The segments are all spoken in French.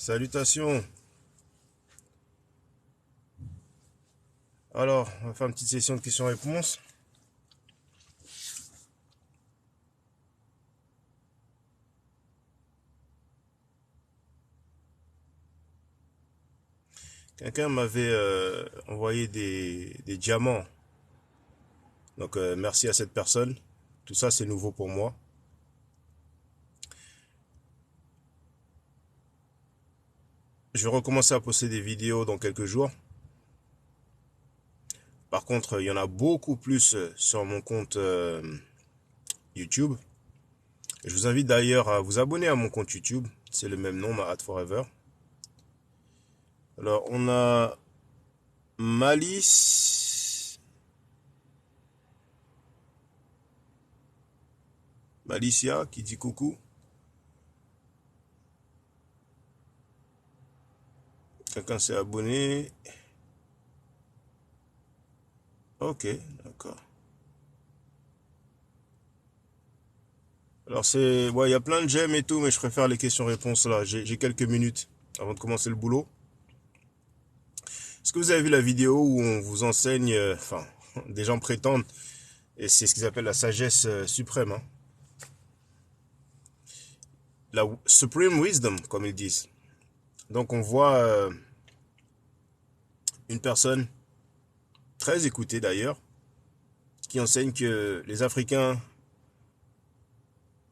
Salutations. Alors, on va faire une petite session de questions-réponses. Quelqu'un m'avait envoyé des diamants. Donc, merci à cette personne. Tout ça, c'est nouveau pour moi. Je vais recommencer à poster des vidéos dans quelques jours. Par contre, il y en a beaucoup plus sur mon compte YouTube. Je vous invite d'ailleurs à vous abonner à mon compte YouTube. C'est le même nom, Mahat Forever. Alors, on a Malicia qui dit coucou. Quelqu'un s'est abonné. Ok, d'accord. Alors ouais, il y a plein de j'aime et tout, mais je préfère les questions-réponses là. J'ai quelques minutes avant de commencer le boulot. Est-ce que vous avez vu la vidéo où on vous enseigne, enfin, des gens prétendent, et c'est ce qu'ils appellent la sagesse suprême, hein. La Supreme Wisdom, comme ils disent. Donc on voit une personne, très écoutée d'ailleurs, qui enseigne que les Africains,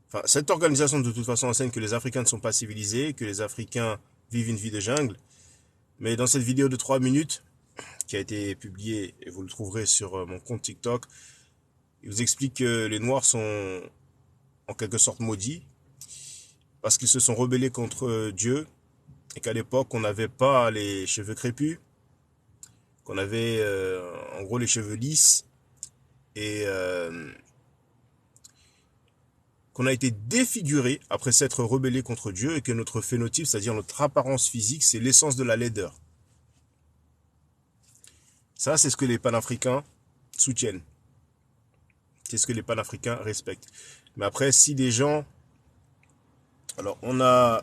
enfin, cette organisation de toute façon enseigne que les Africains ne sont pas civilisés, que les Africains vivent une vie de jungle. Mais dans cette vidéo de 3 minutes, qui a été publiée, et vous le trouverez sur mon compte TikTok, il vous explique que les Noirs sont en quelque sorte maudits, parce qu'ils se sont rebellés contre Dieu, et qu'à l'époque, on n'avait pas les cheveux crépus, qu'on avait en gros les cheveux lisses, et qu'on a été défiguré après s'être rebellé contre Dieu, et que notre phénotype, c'est-à-dire notre apparence physique, c'est l'essence de la laideur. Ça, c'est ce que les panafricains soutiennent. C'est ce que les panafricains respectent. Mais après, si des gens... Alors, on a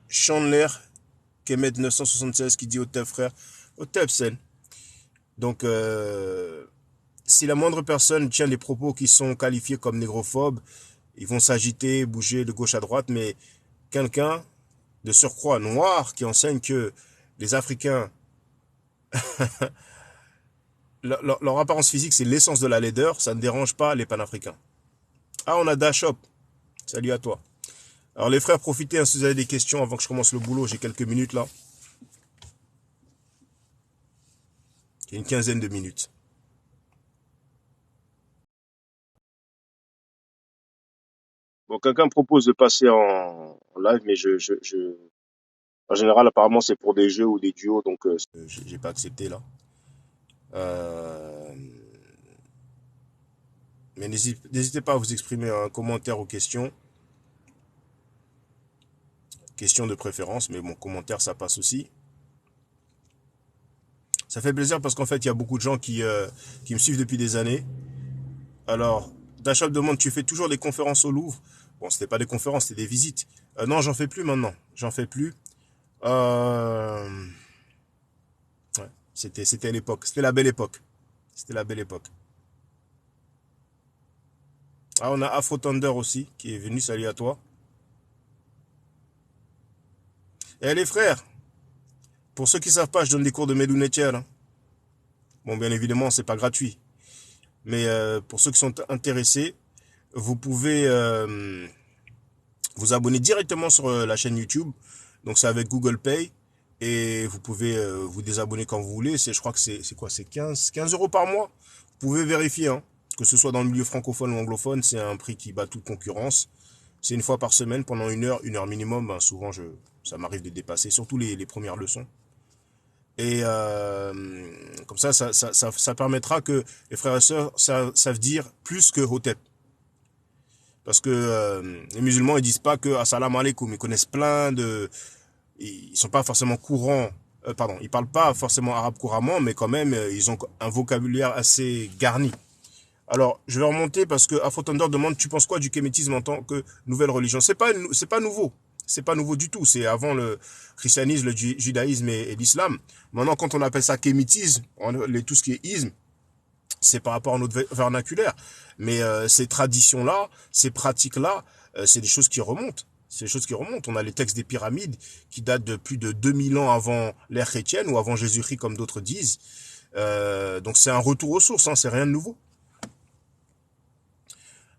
Chandler, Kemet 976 qui dit au Teb frère, au Teb Sen. Donc, si la moindre personne tient des propos qui sont qualifiés comme négrophobes, ils vont s'agiter, bouger de gauche à droite, mais quelqu'un de surcroît noir qui enseigne que les Africains, leur apparence physique, c'est l'essence de la laideur, ça ne dérange pas les panafricains. Ah, on a Dashop. Salut à toi. Alors les frères, profitez hein, si vous avez des questions avant que je commence le boulot, j'ai quelques minutes là. J'ai une quinzaine de minutes. Bon, quelqu'un me propose de passer en live, mais en général, apparemment, c'est pour des jeux ou des duos, donc j'ai pas accepté là. Euh, Mais n'hésitez pas à vous exprimer en commentaire ou questions. Questions de préférence, mais bon, commentaire, ça passe aussi. Ça fait plaisir parce qu'en fait, il y a beaucoup de gens qui me suivent depuis des années. Alors, Dachab demande, tu fais toujours des conférences au Louvre? Bon, c'était pas des conférences, c'était des visites. Non, j'en fais plus maintenant. J'en fais plus. Euh, ouais, c'était l'époque. C'était la belle époque. C'était la belle époque. Ah, on a Afro Thunder aussi, qui est venu, salut à toi. Et les frères, pour ceux qui savent pas, je donne des cours de Medoune Etcher, hein. Bon, bien évidemment, c'est pas gratuit. Mais pour ceux qui sont intéressés, vous pouvez vous abonner directement sur la chaîne YouTube. Donc c'est avec Google Pay. Et vous pouvez vous désabonner quand vous voulez. Je crois que c'est quoi? C'est 15 euros par mois. Vous pouvez vérifier, hein. Que ce soit dans le milieu francophone ou anglophone, c'est un prix qui bat toute concurrence. C'est une fois par semaine pendant une heure minimum. Ben, souvent, ça m'arrive de dépasser, surtout les premières leçons. Et comme ça permettra que les frères et sœurs savent dire plus que Hotep. Parce que les musulmans, ils disent pas que Assalamu alaikum. Ils connaissent plein de... Ils sont pas forcément courants... pardon, ils parlent pas forcément arabe couramment, mais quand même, ils ont un vocabulaire assez garni. Alors, je vais remonter parce que Afro Thunder demande, tu penses quoi du kémétisme en tant que nouvelle religion? C'est pas nouveau. C'est pas nouveau du tout. C'est avant le christianisme, le judaïsme et l'islam. Maintenant, quand on appelle ça kémitisme, tout ce qui est isme, c'est par rapport à notre vernaculaire. Mais ces traditions-là, ces pratiques-là, c'est des choses qui remontent. C'est des choses qui remontent. On a les textes des pyramides qui datent de plus de 2000 ans avant l'ère chrétienne ou avant Jésus-Christ, comme d'autres disent. Donc c'est un retour aux sources, hein, c'est rien de nouveau.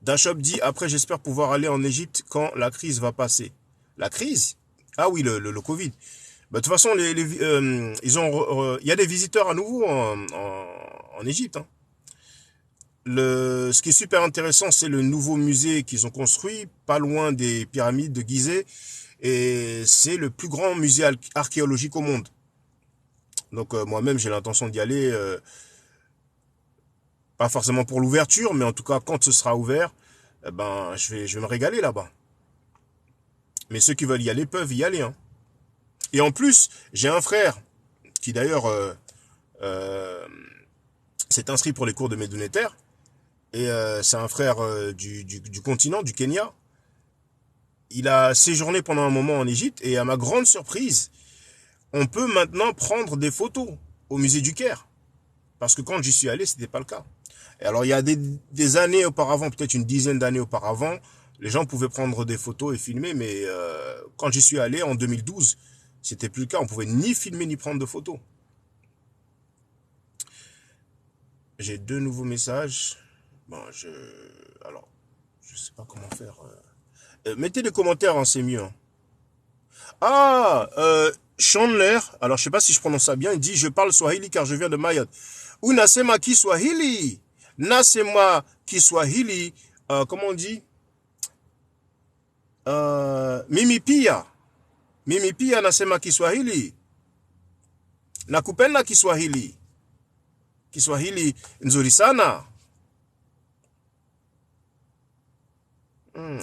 Dashop dit, après j'espère pouvoir aller en Égypte quand la crise va passer. La crise? Ah oui, le Covid. Bah, de toute façon, il y a des visiteurs à nouveau en Égypte, hein. Ce qui est super intéressant, c'est le nouveau musée qu'ils ont construit, pas loin des pyramides de Gizeh, et c'est le plus grand musée archéologique au monde. Donc moi-même, j'ai l'intention d'y aller, pas forcément pour l'ouverture, mais en tout cas, quand ce sera ouvert, eh ben, je vais me régaler là-bas. Mais ceux qui veulent y aller peuvent y aller, hein. Et en plus, j'ai un frère qui d'ailleurs s'est inscrit pour les cours de Medunether. Et c'est un frère du continent, du Kenya. Il a séjourné pendant un moment en Égypte et à ma grande surprise, on peut maintenant prendre des photos au musée du Caire. Parce que quand j'y suis allé, c'était pas le cas. Et alors il y a des années auparavant, peut-être une dizaine d'années auparavant, les gens pouvaient prendre des photos et filmer, mais quand j'y suis allé en 2012, c'était plus le cas. On pouvait ni filmer ni prendre de photos. J'ai 2 nouveaux messages. Bon, alors, je sais pas comment faire. Mettez des commentaires, hein, c'est mieux, hein. Ah, Chandler, alors je sais pas si je prononce ça bien, il dit, je parle Swahili car je viens de Mayotte. Ou Nasema ki Swahili. Nasema ki Swahili. Comment on dit? Mimi pia. Mimi pia nasema Kiswahili. Nakupenda Kiswahili. Kiswahili nzuri sana.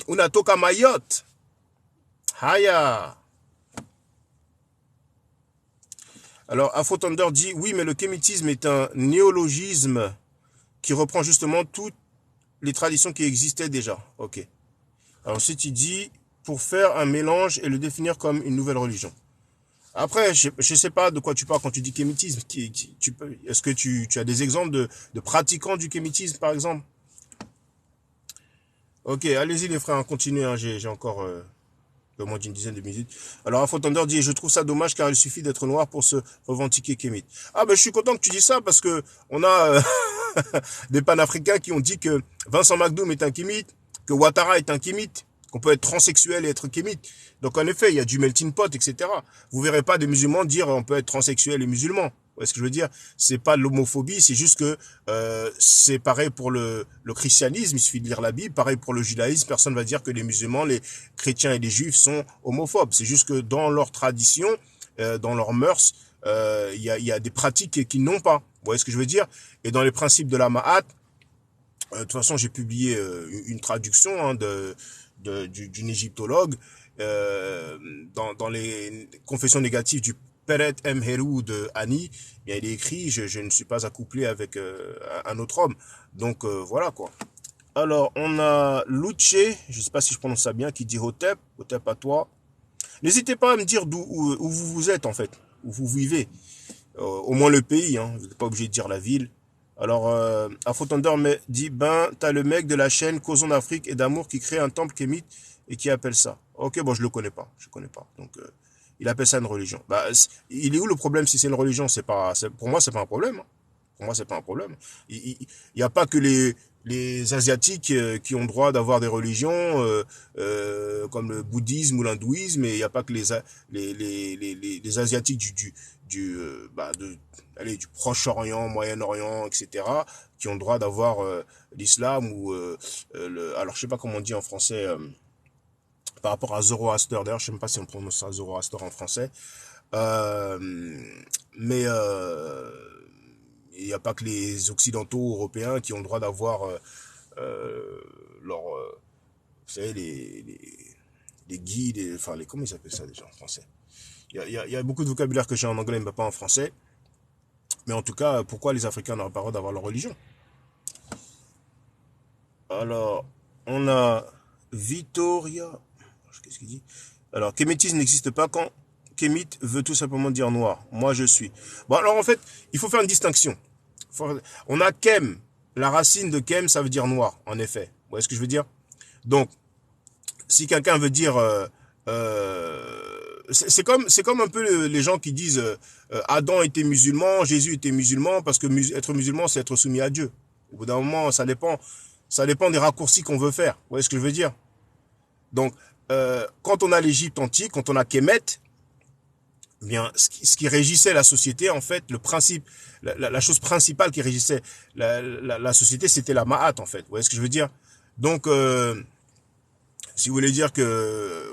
Unatoka Mayotte. Haya. Alors, Afro Thunder dit, oui, mais le kémitisme est un néologisme qui reprend justement toutes les traditions qui existaient déjà. Ok. Alors, ensuite, il dit, pour faire un mélange et le définir comme une nouvelle religion. Après, je ne sais pas de quoi tu parles quand tu dis kémitisme. Est-ce que tu as des exemples de pratiquants du kémitisme, par exemple? Ok, allez-y les frères, continuez, hein, j'ai encore peu moins d'une dizaine de minutes. Alors Afro Thunder dit, je trouve ça dommage car il suffit d'être noir pour se revendiquer kémite. Ah ben je suis content que tu dis ça parce que on a des panafricains qui ont dit que Vincent McDoom est un kémite, que Ouattara est un kémite, qu'on peut être transsexuel et être kémite. Donc en effet, il y a du melting pot, etc. Vous verrez pas des musulmans dire on peut être transsexuel et musulman. Vous voyez ce que je veux dire? C'est pas l'homophobie, c'est juste que c'est pareil pour le christianisme, il suffit de lire la Bible, pareil pour le judaïsme, personne va dire que les musulmans, les chrétiens et les juifs sont homophobes. C'est juste que dans leur tradition, dans leurs mœurs, il y a des pratiques qu'ils n'ont pas. Vous voyez ce que je veux dire? Et dans les principes de la Ma'at, de toute façon, j'ai publié une traduction, hein, d'une égyptologue dans les confessions négatives du Peret M. Herou de Annie. Bien, il est écrit, je ne suis pas accouplé avec un autre homme. Donc voilà quoi. Alors, on a Luce, je ne sais pas si je prononce ça bien, qui dit Hotep à toi. N'hésitez pas à me dire où vous êtes en fait, où vous vivez. Au moins le pays, hein, vous n'êtes pas obligé de dire la ville. Alors, Afro Thunder dit, t'as le mec de la chaîne Causons d'Afrique et d'amour qui crée un temple kémite et qui appelle ça. Ok, bon, je connais pas. Donc, il appelle ça une religion. Bah, il est où le problème si c'est une religion? Pour moi, c'est pas un problème, hein. Pour moi, c'est pas un problème. Il y a pas que les Asiatiques qui ont droit d'avoir des religions comme le bouddhisme ou l'hindouisme, et il n'y a pas que les Asiatiques du Proche-Orient, Moyen-Orient, etc., qui ont le droit d'avoir l'islam ou alors je sais pas comment on dit en français par rapport à Zoroaster. D'ailleurs, je sais même pas si on prononce ça Zoroaster en français. Mais il n'y a pas que les Occidentaux européens qui ont le droit d'avoir leur, vous savez, les guides, enfin comment ils s'appellent ça déjà en français? Il y a beaucoup de vocabulaire que j'ai en anglais, mais pas en français. Mais en tout cas, pourquoi les Africains n'auraient pas le droit d'avoir leur religion? Alors, on a Vittoria. Qu'est-ce qu'il dit? Alors, kémétisme n'existe pas quand kémite veut tout simplement dire noir. Moi, je suis. Bon, alors en fait, il faut faire une distinction. On a kem. La racine de kem, ça veut dire noir, en effet. Vous voyez ce que je veux dire? Donc, si quelqu'un veut dire... c'est comme un peu les gens qui disent Adam était musulman, Jésus était musulman, parce que être musulman, c'est être soumis à Dieu. Au bout d'un moment, ça dépend des raccourcis qu'on veut faire. Vous voyez ce que je veux dire? Donc, quand on a l'Égypte antique, quand on a Kemet, eh bien, ce qui régissait la société, en fait, le principe, la chose principale qui régissait la société, c'était la Ma'at, en fait. Vous voyez ce que je veux dire? Donc, si vous voulez dire que,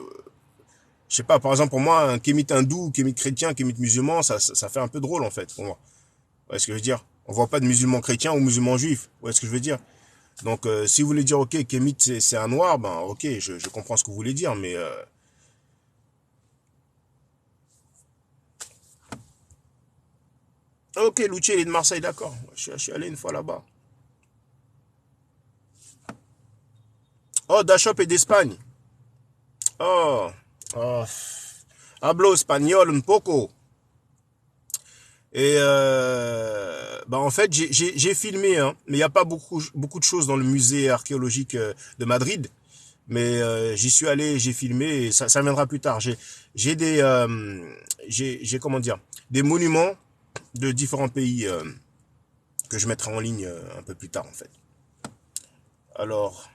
je sais pas, par exemple, pour moi, un kémite hindou, kémite chrétien, kémite musulman, ça fait un peu drôle, en fait, pour moi. Vous voyez ce que je veux dire? On voit pas de musulmans chrétiens ou musulmans juifs. Vous voyez ce que je veux dire? Donc, si vous voulez dire, ok, kémite, c'est un noir, ben, ok, je comprends ce que vous voulez dire, mais, ok, Luché, il est de Marseille, d'accord. Je suis allé une fois là-bas. Oh, Dachop est d'Espagne. Oh, oh. Hablo espagnol un poco. Et bah en fait, j'ai filmé, hein, mais il n'y a pas beaucoup de choses dans le musée archéologique de Madrid. Mais j'y suis allé, j'ai filmé, et ça viendra plus tard. J'ai des, j'ai comment dire, des monuments de différents pays que je mettrai en ligne un peu plus tard en fait. Alors,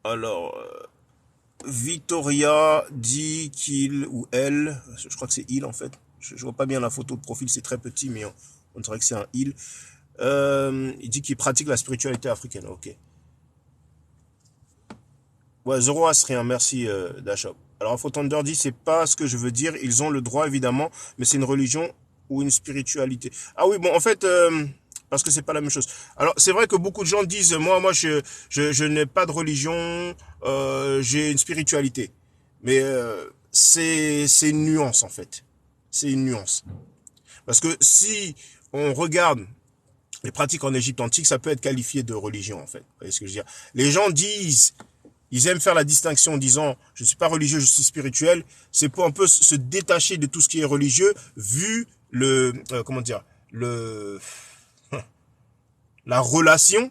alors, Victoria dit qu'il ou elle, je crois que c'est il en fait. Je vois pas bien la photo de profil, c'est très petit, mais on dirait que c'est un il. Il dit qu'il pratique la spiritualité africaine. Ok. Ouais, Zoroastrien, merci Dashop. Alors, Infotender dit, c'est pas ce que je veux dire. Ils ont le droit, évidemment, mais c'est une religion ou une spiritualité. Ah oui, bon, en fait, parce que c'est pas la même chose. Alors, c'est vrai que beaucoup de gens disent, moi, je n'ai pas de religion, j'ai une spiritualité. Mais c'est une nuance, en fait. C'est une nuance. Parce que si on regarde les pratiques en Égypte antique, ça peut être qualifié de religion, en fait. Vous voyez ce que je veux dire? Les gens disent, ils aiment faire la distinction en disant je ne suis pas religieux, je suis spirituel. C'est pour un peu se détacher de tout ce qui est religieux, vu le comment dire le la relation,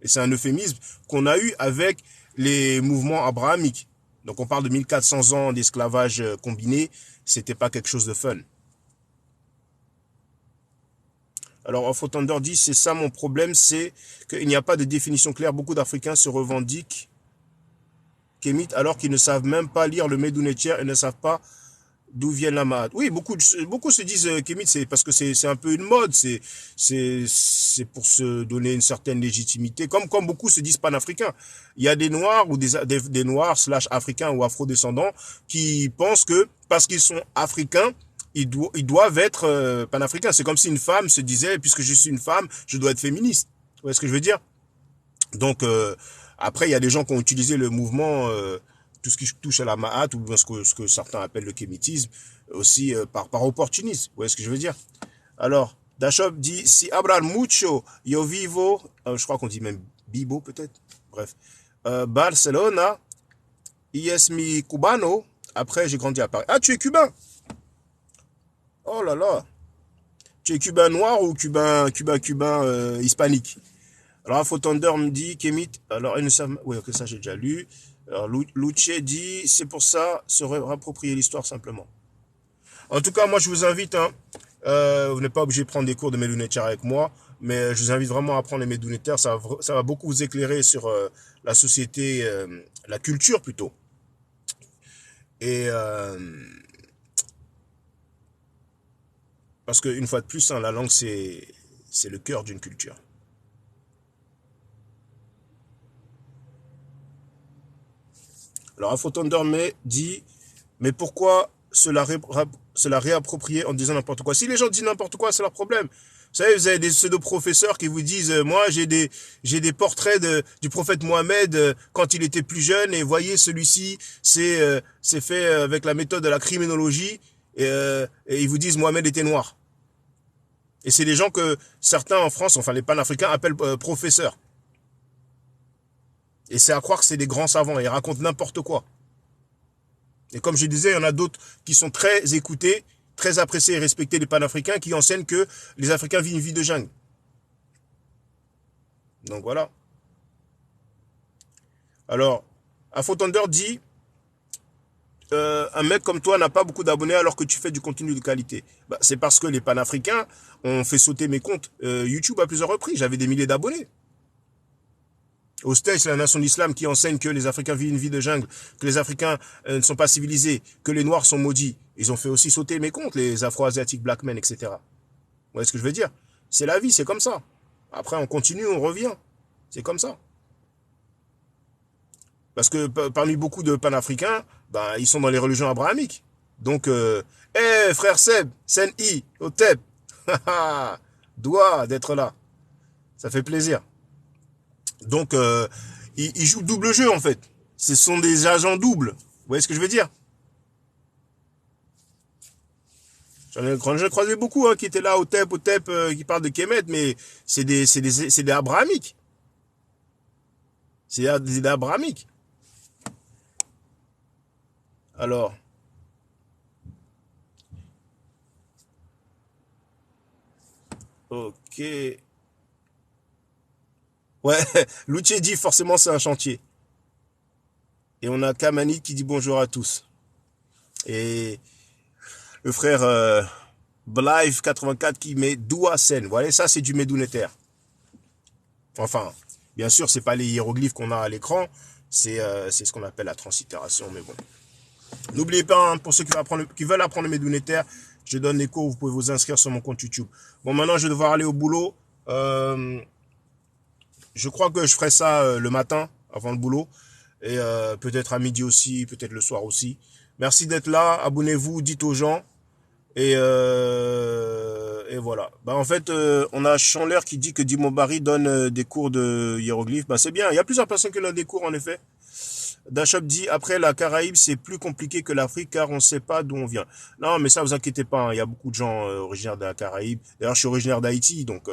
et c'est un euphémisme, qu'on a eu avec les mouvements abrahamiques. Donc on parle de 1400 ans d'esclavage combiné, c'était pas quelque chose de fun. Alors Infotender dit c'est ça mon problème, c'est qu'il n'y a pas de définition claire. Beaucoup d'Africains se revendiquent kémites alors qu'ils ne savent même pas lire le Medunetier et ne savent pas d'où vient la Mahat. Oui, beaucoup se disent kémites, c'est parce que c'est un peu une mode, c'est pour se donner une certaine légitimité, comme beaucoup se disent panafricains. Il y a des noirs ou des noirs / africains ou afrodescendants qui pensent que parce qu'ils sont africains, ils doivent être panafricains. C'est comme si une femme se disait puisque je suis une femme, je dois être féministe. Vous voyez ce que je veux dire? Donc après, il y a des gens qui ont utilisé le mouvement, tout ce qui touche à la Mahat, ou ce que certains appellent le kémitisme, aussi par opportunisme. Vous voyez ce que je veux dire? Alors, Dashop dit, si hablar mucho, yo vivo, je crois qu'on dit même Bibo peut-être, bref, Barcelona, y es mi cubano, après j'ai grandi à Paris. Ah, tu es cubain? Oh là là, tu es cubain noir ou cubain hispanique? Alors, Infotender me dit, Kémit, alors, ils ne savent, oui, ok, ça j'ai déjà lu. Alors, Luce dit, c'est pour ça, se rapproprier l'histoire simplement. En tout cas, moi, je vous invite, hein, vous n'êtes pas obligé de prendre des cours de Medunetière avec moi, mais je vous invite vraiment à apprendre les Medunetières. Ça va beaucoup vous éclairer sur la société, la culture plutôt. Et parce qu'une fois de plus, hein, la langue, c'est le cœur d'une culture. Alors, Infotender dit, mais pourquoi se la réapproprier en disant n'importe quoi? Si les gens disent n'importe quoi, c'est leur problème. Vous savez, vous avez des pseudo-professeurs qui vous disent, moi, j'ai des portraits du prophète Mohamed quand il était plus jeune, et voyez, celui-ci, c'est fait avec la méthode de la criminologie, et ils vous disent Mohamed était noir. Et c'est des gens que certains en France, enfin les panafricains, appellent professeurs. Et c'est à croire que c'est des grands savants. Ils racontent n'importe quoi. Et comme je disais, il y en a d'autres qui sont très écoutés, très appréciés et respectés des panafricains qui enseignent que les Africains vivent une vie de jungle. Donc voilà. Alors, Afotender dit, un mec comme toi n'a pas beaucoup d'abonnés alors que tu fais du contenu de qualité. Bah, c'est parce que les panafricains ont fait sauter mes comptes YouTube à plusieurs reprises. J'avais des milliers d'abonnés. Au States, c'est la nation d'islam qui enseigne que les Africains vivent une vie de jungle, que les Africains ne sont pas civilisés, que les Noirs sont maudits. Ils ont fait aussi sauter mes comptes, les Afro-Asiatiques, Black Men, etc. Vous voyez ce que je veux dire? C'est la vie, c'est comme ça. Après, on continue, on revient. C'est comme ça. Parce que parmi beaucoup de panafricains, ben, ils sont dans les religions abrahamiques. Donc, frère Seb, Sen-I, Otep, doit d'être là. Ça fait plaisir. Donc, ils jouent double jeu, en fait. Ce sont des agents doubles. Vous voyez ce que je veux dire? J'en ai croisé beaucoup qui étaient là, Otep, qui parlent de Kemet, mais c'est des abrahamiques. C'est des abrahamiques. Alors, ok. Ouais, Loutier dit forcément c'est un chantier. Et on a Kamani qui dit bonjour à tous. Et le frère Blive 84 qui met Doua Sen. Vous voyez, ça c'est du Medouneter. Enfin, bien sûr, c'est pas les hiéroglyphes qu'on a à l'écran, c'est ce qu'on appelle la translittération, mais bon. N'oubliez pas, hein, pour ceux qui veulent apprendre le Medouneter, je donne les cours, vous pouvez vous inscrire sur mon compte YouTube. Bon, maintenant, je vais devoir aller au boulot. Je crois que je ferai ça le matin, avant le boulot. Et peut-être à midi aussi, peut-être le soir aussi. Merci d'être là, abonnez-vous, dites aux gens. Et voilà. Bah, en fait, on a Chandler qui dit que Dimo Barry donne des cours de hiéroglyphes. Bah, c'est bien, il y a plusieurs personnes qui donnent des cours en effet. Dashop dit, après la Caraïbe, c'est plus compliqué que l'Afrique car on ne sait pas d'où on vient. Non, mais ça, vous inquiétez pas, hein, il y a beaucoup de gens originaires de la Caraïbe. D'ailleurs, je suis originaire d'Haïti, donc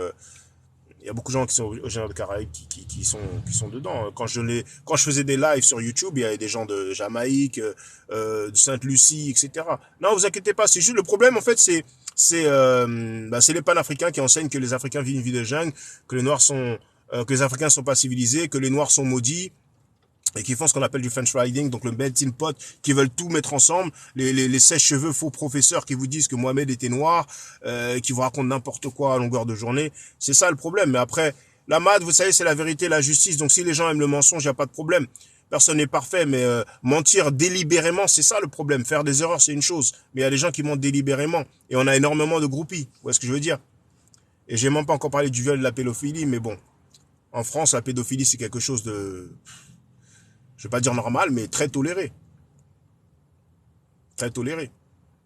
il y a beaucoup de gens qui sont originaires de Caraïbes qui sont dedans. Quand je faisais des lives sur YouTube, il y avait des gens de Jamaïque, de Sainte-Lucie, etc. Non, vous inquiétez pas, c'est juste le problème en fait, c'est les panafricains qui enseignent que les Africains vivent une vie de jungle, que les Africains sont pas civilisés, que les Noirs sont maudits. Et qui font ce qu'on appelle du French riding, donc le melting pot, qui veulent tout mettre ensemble, les sèche-cheveux faux professeurs qui vous disent que Mohamed était noir, qui vous racontent n'importe quoi à longueur de journée. C'est ça le problème. Mais après, la MAD, vous savez, c'est la vérité, la justice. Donc si les gens aiment le mensonge, il n'y a pas de problème. Personne n'est parfait, mais mentir délibérément, c'est ça le problème. Faire des erreurs, c'est une chose. Mais il y a des gens qui mentent délibérément. Et on a énormément de groupies. Vous voyez ce que je veux dire? Et j'ai même pas encore parlé du viol et de la pédophilie, mais bon. En France, la pédophilie, c'est quelque chose de... je vais pas dire normal, mais très toléré. Très toléré.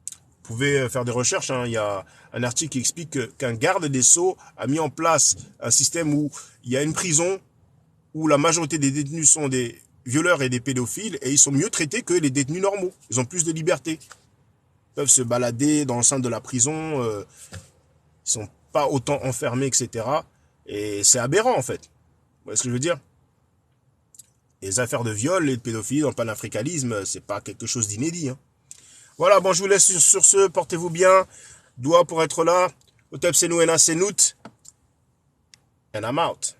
Vous pouvez faire des recherches, hein. Il y a un article qui explique qu'un garde des Sceaux a mis en place un système où il y a une prison où la majorité des détenus sont des violeurs et des pédophiles et ils sont mieux traités que les détenus normaux. Ils ont plus de liberté. Ils peuvent se balader dans le sein de la prison, ils sont pas autant enfermés, etc. Et c'est aberrant en fait. Vous voyez ce que je veux dire? Les affaires de viol et de pédophilie dans le panafricanisme, c'est pas quelque chose d'inédit. Hein. Voilà, bon, je vous laisse sur ce. Portez-vous bien. Doigt pour être là. Otep Senou Ena Senout. And I'm out.